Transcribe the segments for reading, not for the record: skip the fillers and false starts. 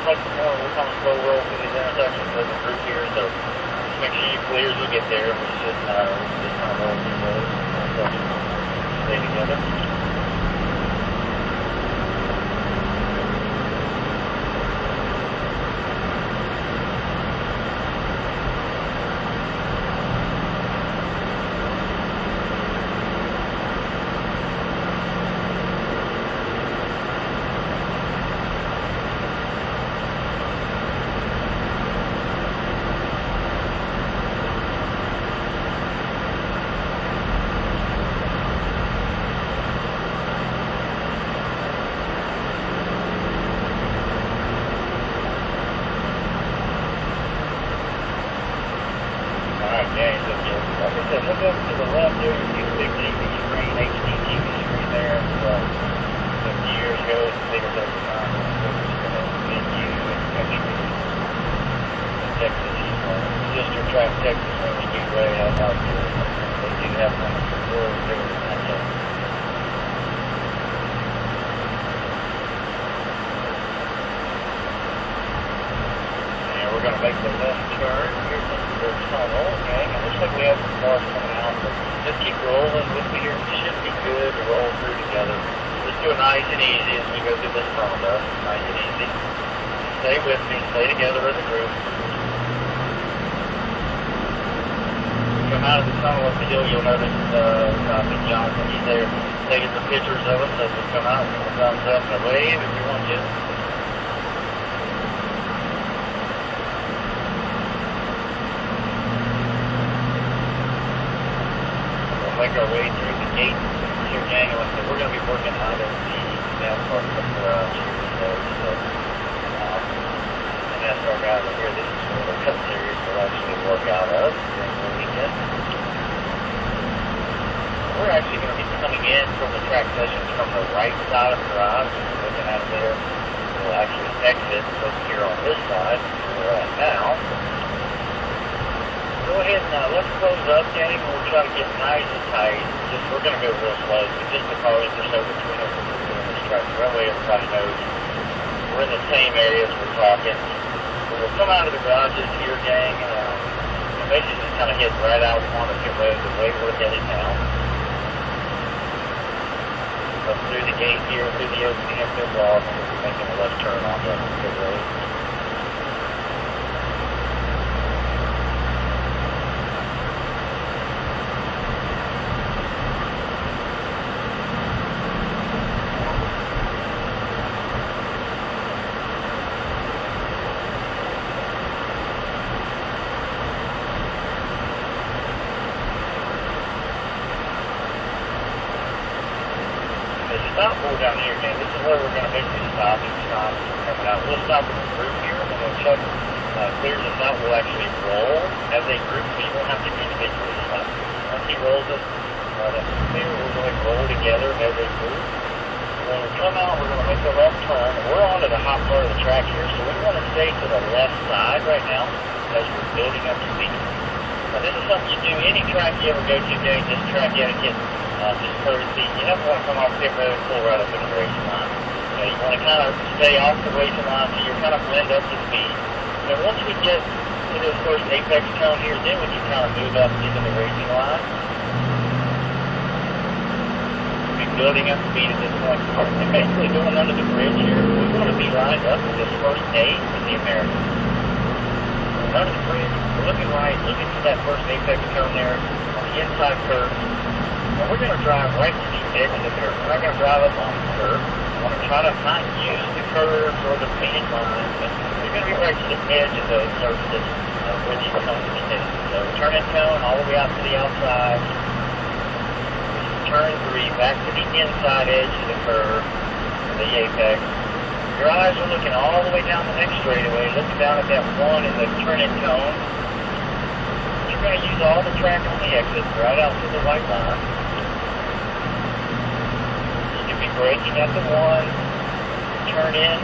like we're kind of slow roll through these intersections as a group here, so just make sure you clear as we get there. We should just kind of roll through those intersections, stay together. Yeah, like I said, look up to the left there, you see the big TV screen, HD TV screen there. A few years ago, it's the biggest ever time. So we're just going to get you and actually Texas, sister track Texas Winter Speedway out here. They do have one of the world's biggest contests. And we're going to make the left turn here to the tunnel, okay? And it looks like we have some cars coming out, but just keep rolling with me here. It should be good to roll through together. Just do it nice and easy as we go through this tunnel, though. Nice and easy. Stay with me. Stay together as a group. Come out of the tunnel up the hill, you'll notice Copy Johnson. He's there taking some pictures of us as we come out. Thumbs up and a wave if you want to. Make our way through the gate here, gang. And like I said, we're going to be working out of the NASCAR garage here today. So, the NASCAR guys are here. This is one of the cup series we'll actually work out of during the weekend. We're actually going to be coming in from the track sessions from the right side of the garage. We're looking at it there. We'll actually exit over here on this side where we're at now. Go ahead and let's close up, gang. We'll try to get nice and tight. We're going to go real slow. Just the cars or so between us when we're doing this track. That way everybody knows we're in the same areas we're talking. We'll come out of the garages here, gang, and basically just kind of head right out on the pit road the way we're headed now. Up through the gate here, through the opening of the block, and we'll be making a left turn onto the pit road. Stop board down here, again. This is where we're going to basically stop each time we're coming out. We'll stop with the group here, and when Chuck clears us out, we'll actually roll as a group, so you won't have to individually stop. Once he rolls us clear, we'll go ahead and roll together as a group. When we come out, we're going to make the left turn. We're onto the hot part of the track here, so we want to stay to the left side right now as we're building up speed. Now, this is something you do any track you ever go to, Jay, this track etiquette. Just courtesy, you never want to come off pit road and pull right up in the racing line. You want to kind of stay off the racing line so you're kind of blend up to speed. And once we get to this first apex cone here, then we can kind of move up into the racing line. We'll be building up speed at this point. And basically going under the bridge here, we want to be lined up with this first A in the American. Under the bridge, we're looking right, looking for that first apex cone there on the inside curve. And we're going to drive right to the edge of the curve. We're not going to drive up on the curve. We want to try to not use the curves or the finish line, but we're going to be right to the edge of those surfaces where these cones are hitting. So turn and cone all the way out to the outside. Turn 3 back to the inside edge of the curve, the apex. Your eyes are looking all the way down the next straightaway, looking down at that one in the turn and cone. You're going to use all the track on the exit right out to the white line. Braking at the 1, turn in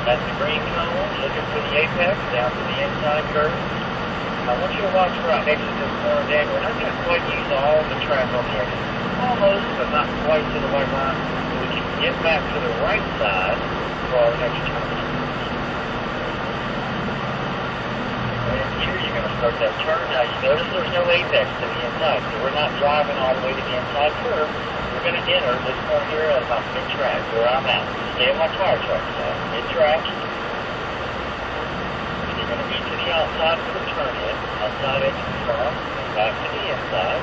at the green cone, looking for the apex, down to the inside curve. Now, I want you to watch where I exit this corner, Dan. We're not going to quite use all the track on the exit. Almost, but not quite to the white line. So we can get back to the right side for our next turn. start that turn. Now you notice there's no apex to the inside, so we're not driving all the way to the inside curve. We're going to enter this point here at about mid-track where I'm at. Stay on my tire tracks now. Mid-track. And you're going to be to the outside for the turn in. Outside edge of the car. Back to the inside.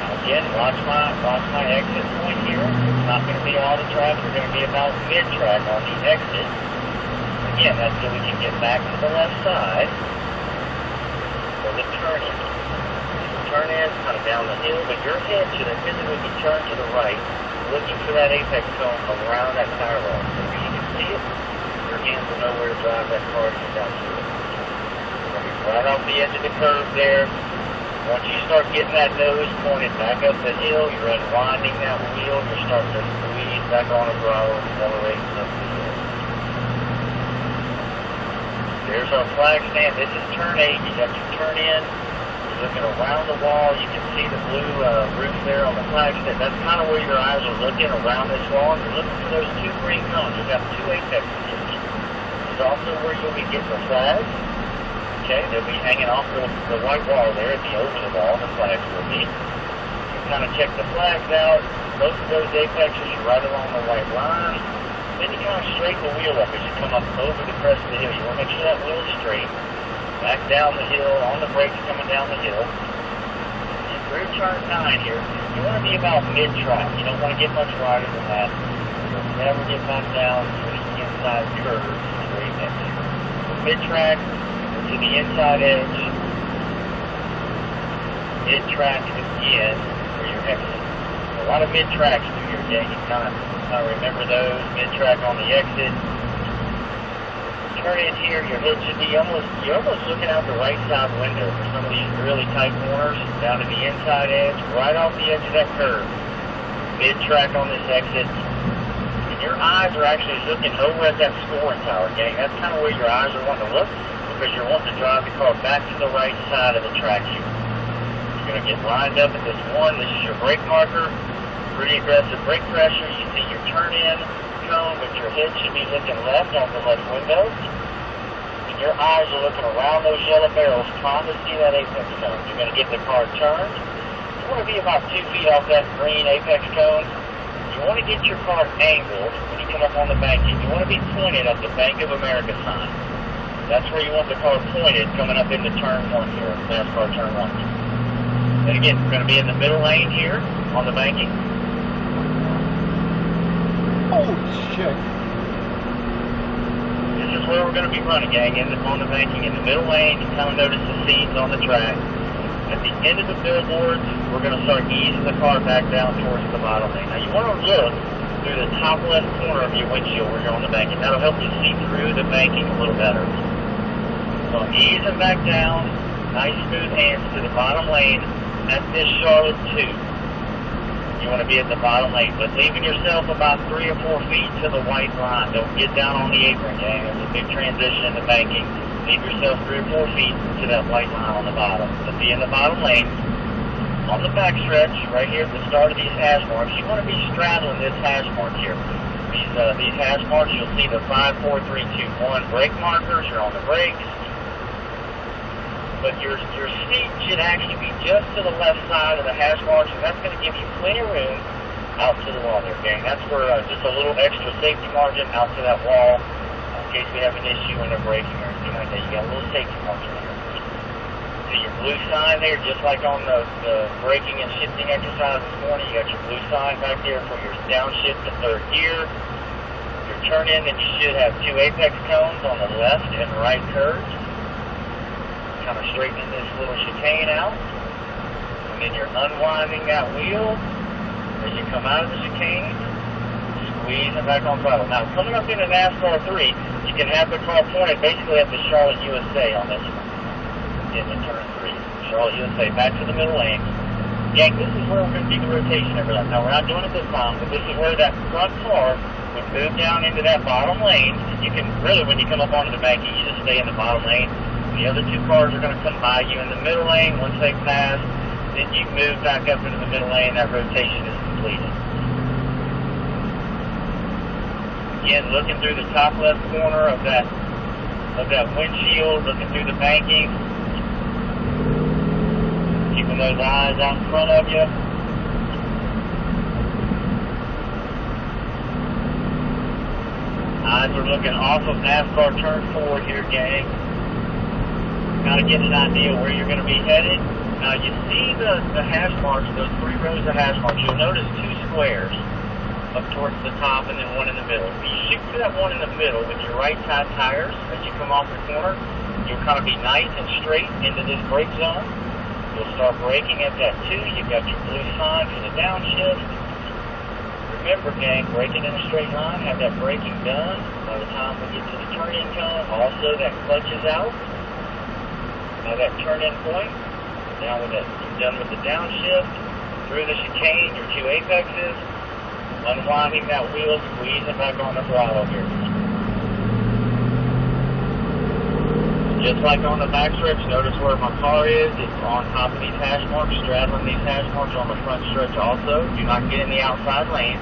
Now again, watch my exit point here. It's not going to be all the track. We're going to be about mid-track on the exit. Again, that's so we can get back to the left side for the turn in. Turn in, kind of down the hill, but your head should physically be turned to the right, looking for that apex cone around that tire wall. So if you can see it, your hands will know where to drive that car to get down to it. Right off the edge of the curve there. Once you start getting that nose pointed back up the hill, you're unwinding that wheel, you're starting to squeeze back on the throttle, accelerating up the hill. There's our flag stand. This is turn 8. You got your turn in. You're looking around the wall. You can see the blue roof there on the flag stand. That's kind of where your eyes are looking around this wall. You're looking for those 2 green cones. You've got 2 apexes here. This is also where you'll be getting the flags. Okay, they'll be hanging off the white wall there at the over the wall. The flags will be. You kind of check the flags out. Both of those apexes are right along the white line. Then you kind of straighten the wheel up as you come up over the crest of the hill. You want to make sure that wheel is straight. Back down the hill, on the brakes coming down the hill. And through turn 9 here, you want to be about mid-track. You don't want to get much wider than that. You'll never get back down to the inside curve straight next to you. Mid-track to the inside edge. Mid-track again for your exit. A lot of mid-tracks through your day. You kind of remember those. Mid-track on the exit. Turn in here, your head should be you're almost looking out the right side window for some of these really tight corners down to the inside edge, right off the edge of that curve. Mid-track on this exit. And your eyes are actually looking over at that scoring tower, gang. That's kind of where your eyes are wanting to look because you're wanting to drive the car back to the right side of the track here. You're going to get lined up at this one. This is your brake marker. Pretty aggressive brake pressure. You see your turn in cone, but your head should be looking left on the left window. And your eyes are looking around those yellow barrels trying to see that apex cone. You're going to get the car turned. You want to be about 2 feet off that green apex cone. You want to get your car angled when you come up on the banking. You want to be pointed at the Bank of America sign. That's where you want the car pointed coming up into turn 1 here, NASCAR turn 1. And again, we're going to be in the middle lane here on the banking. Holy shit. This is where we're going to be running, gang, on the banking. In the middle lane, you kind of notice the seams on the track. At the end of the billboards, we're going to start easing the car back down towards the bottom lane. Now, you want to look through the top left corner of your windshield where you're on the banking. That'll help you see through the banking a little better. So ease them back down, nice smooth hands to the bottom lane at this Charlotte 2. You want to be at the bottom lane, but leaving yourself about 3 or 4 feet to the white line. Don't get down on the apron, gang. There's a big transition in the banking. Leave yourself 3 or 4 feet to that white line on the bottom. But be in the bottom lane. On the backstretch, right here at the start of these hash marks, you want to be straddling this hash mark here. These hash marks, you'll see the 5, 4, 3, 2, 1 brake markers. You're on the brakes. But your seat should actually be just to the left side of the hash marks, and that's going to give you plenty of room out to the wall there, gang. That's for just a little extra safety margin out to that wall in case we have an issue when they're braking or anything like that. You got a little safety margin there. See your blue sign there, just like on the braking and shifting exercise this morning. You got your blue sign back there for your downshift to 3rd gear. Your turn in, then you should have 2 apex cones on the left and right curves. Kind of straightening this little chicane out, and then you're unwinding that wheel as you come out of the chicane, squeezing back on throttle. Now, coming up into NASCAR 3, you can have the car pointed basically at the Charlotte USA on this one, in the turn 3. Charlotte USA, back to the middle lane. Gang, this is where we're going to see the rotation every lap. Now, we're not doing it this time, but this is where that front car would move down into that bottom lane. You can really, when you come up onto the banking, you just stay in the bottom lane. The other 2 cars are going to come by you in the middle lane. Once they pass, then you move back up into the middle lane. That rotation is completed. Again, looking through the top left corner of that of that windshield, looking through the banking, keeping those eyes out in front of you. Eyes are looking off of NASCAR turn 4 here, gang. Kind of get an idea where you're going to be headed. Now you see the hash marks, those 3 rows of hash marks. You'll notice 2 squares up towards the top and then one in the middle. If you shoot for that one in the middle with your right side tires as you come off the corner, you'll kind of be nice and straight into this brake zone. You'll start braking at that 2. You've got your blue sign for the downshift. Remember, gang, braking in a straight line, have that braking done by the time we get to the turn-in cone. Also, that clutch is out. Now that turn-in point, down with that, you're done with the downshift, through the chicane, your 2 apexes, unwinding that wheel, squeezing back on the throttle here. Just like on the back stretch, notice where my car is. It's on top of these hash marks, straddling these hash marks on the front stretch also. Do not get in the outside lane.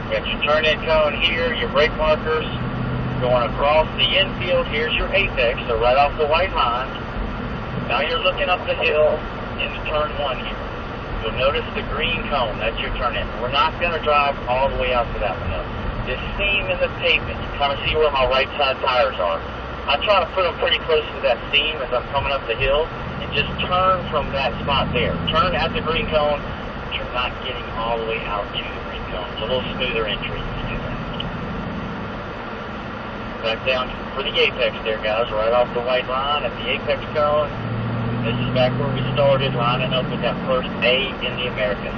You got your turn-in cone here, your brake markers going across the infield. Here's your apex, so right off the white line. Now you're looking up the hill into turn 1 here. You'll notice the green cone, that's your turn-in. We're not going to drive all the way out to that one though. This seam in the pavement, you kind of see where my right side tires are. I try to put them pretty close to that seam as I'm coming up the hill and just turn from that spot there. Turn at the green cone, but you're not getting all the way out to the green cone. It's a little smoother entry. Back down for the apex there, guys, right off the white line at the apex cone. This is back where we started, lining up with that first A in the American.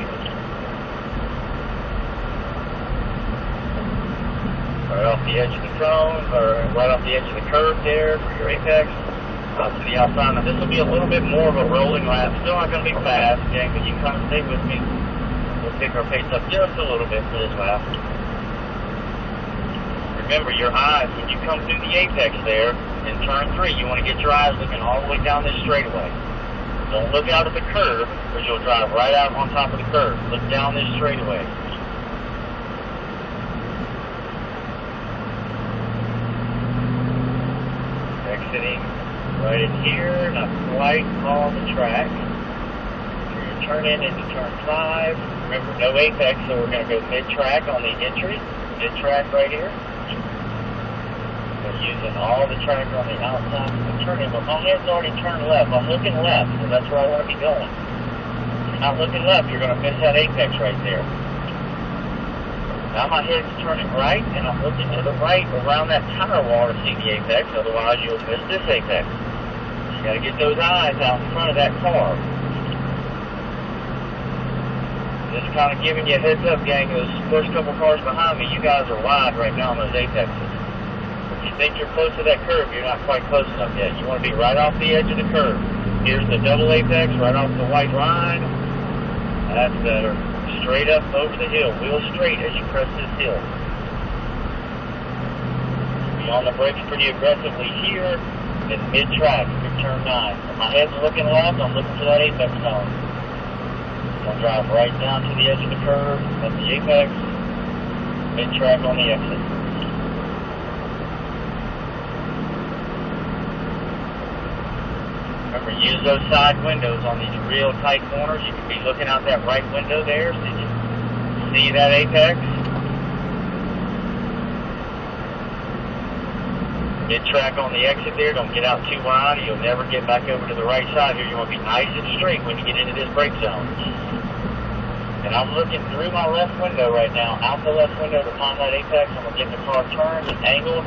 Right off the edge of the cone, or right off the edge of the curve there for your apex. Out to the outside. Now this will be a little bit more of a rolling lap. Still not going to be fast, gang, but you can kind of stay with me. We'll pick our pace up just a little bit for this lap. Remember your eyes, when you come through the apex there, in turn 3, you want to get your eyes looking all the way down this straightaway. Don't look out at the curve, because you'll drive right out on top of the curve. Look down this straightaway. Exiting right in here, not quite on the track. You're turning into turn 5. Remember, no apex, so we're going to go mid-track on the entry. Mid-track right here. We're using all the track on the outside of the turn-in, but my head's already turned left. I'm looking left, so that's where I want to be going. If you're not looking left, you're going to miss that apex right there. Now my head's turning right, and I'm looking to the right around that tire wall to see the apex, otherwise you'll miss this apex. You got to get those eyes out in front of that car. Just kind of giving you a heads up, gang. Those first couple cars behind me, you guys are wide right now on those apexes. If you think you're close to that curve, you're not quite close enough yet. You want to be right off the edge of the curve. Here's the double apex right off the white line. That's better. Straight up over the hill. Wheel straight as you press this hill. Be on the brakes pretty aggressively here. Then mid-track through turn 9. If my head's looking left, I'm looking for that apex zone. I'll drive right down to the edge of the curve at the apex. Mid-track on the exit. Remember, use those side windows on these real tight corners. You can be looking out that right window there so you see that apex. Mid-track on the exit there. Don't get out too wide or you'll never get back over to the right side here. You want to be nice and straight when you get into this brake zone. And I'm looking through my left window right now, out the left window to find that apex. I'm going to get the car turned and angled.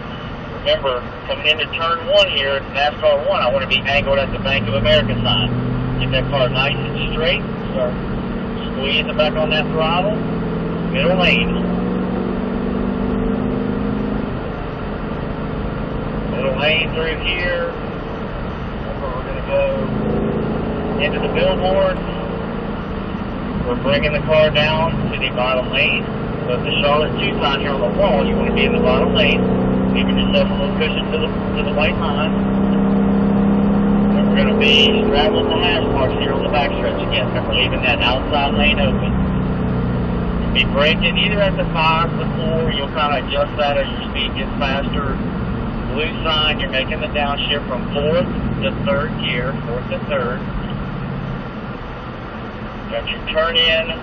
Remember, coming into turn 1 here at NASCAR 1, I want to be angled at the Bank of America sign. Get that car nice and straight. Start squeezing back on that throttle. Middle lane. Middle lane through here. That's where we're going to go into the billboard. We're bringing the car down to the bottom lane. So if the Charlotte 2 sign here on the wall, you want to be in the bottom lane. Giving yourself a little cushion to the white line. And we're going to be straddling the hash marks here on the backstretch again. Remember, leaving that outside lane open. You'll be braking either at the 5 or the 4. You'll kind of adjust that as your speed gets faster. blue sign, you're making the downshift from 4th to 3rd gear, 4th to 3rd. Got your turn in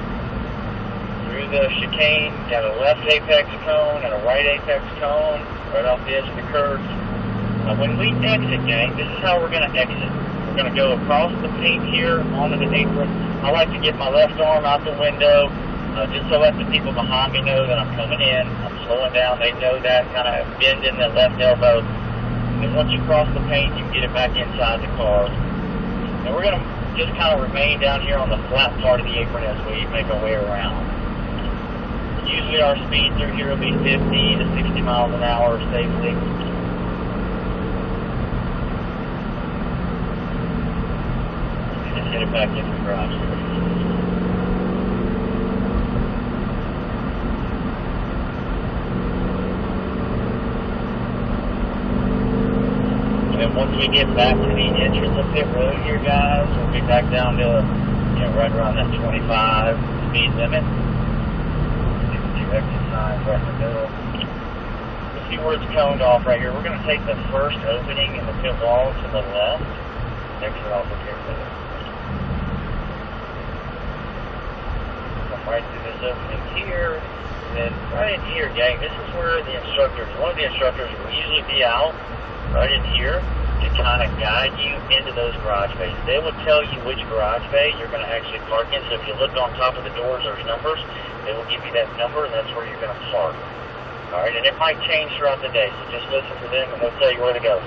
through the chicane, got a left apex cone and a right apex cone right off the edge of the curve. When we exit, gang, this is how we're going to exit. We're going to go across the paint here onto the apron. I like to get my left arm out the window just so let the people behind me know that I'm coming in. I'm slowing down. They know that, kind of bend in the left elbow. And once you cross the paint, you can get it back inside the car. And we're going to just kind of remain down here on the flat part of the apron as we make our way around. Usually our speed through here will be 50 to 60 miles an hour safely. Get it back into the garage. And then once we get back to the entrance of pit road here, guys, we'll be back down to, right around that 25 speed limit. 62 exit signs right in the middle. You see where it's coned off right here. We're going to take the first opening in the pit wall to the left. Exit off the pit road. Right through this opening here, and then right in here, gang, this is where one of the instructors will usually be out right in here to kind of guide you into those garage bays. They will tell you which garage bay you're going to actually park in, so if you look on top of the doors, there's numbers. They will give you that number, and that's where you're going to park. Alright, and it might change throughout the day, so just listen to them, and they'll tell you where to go.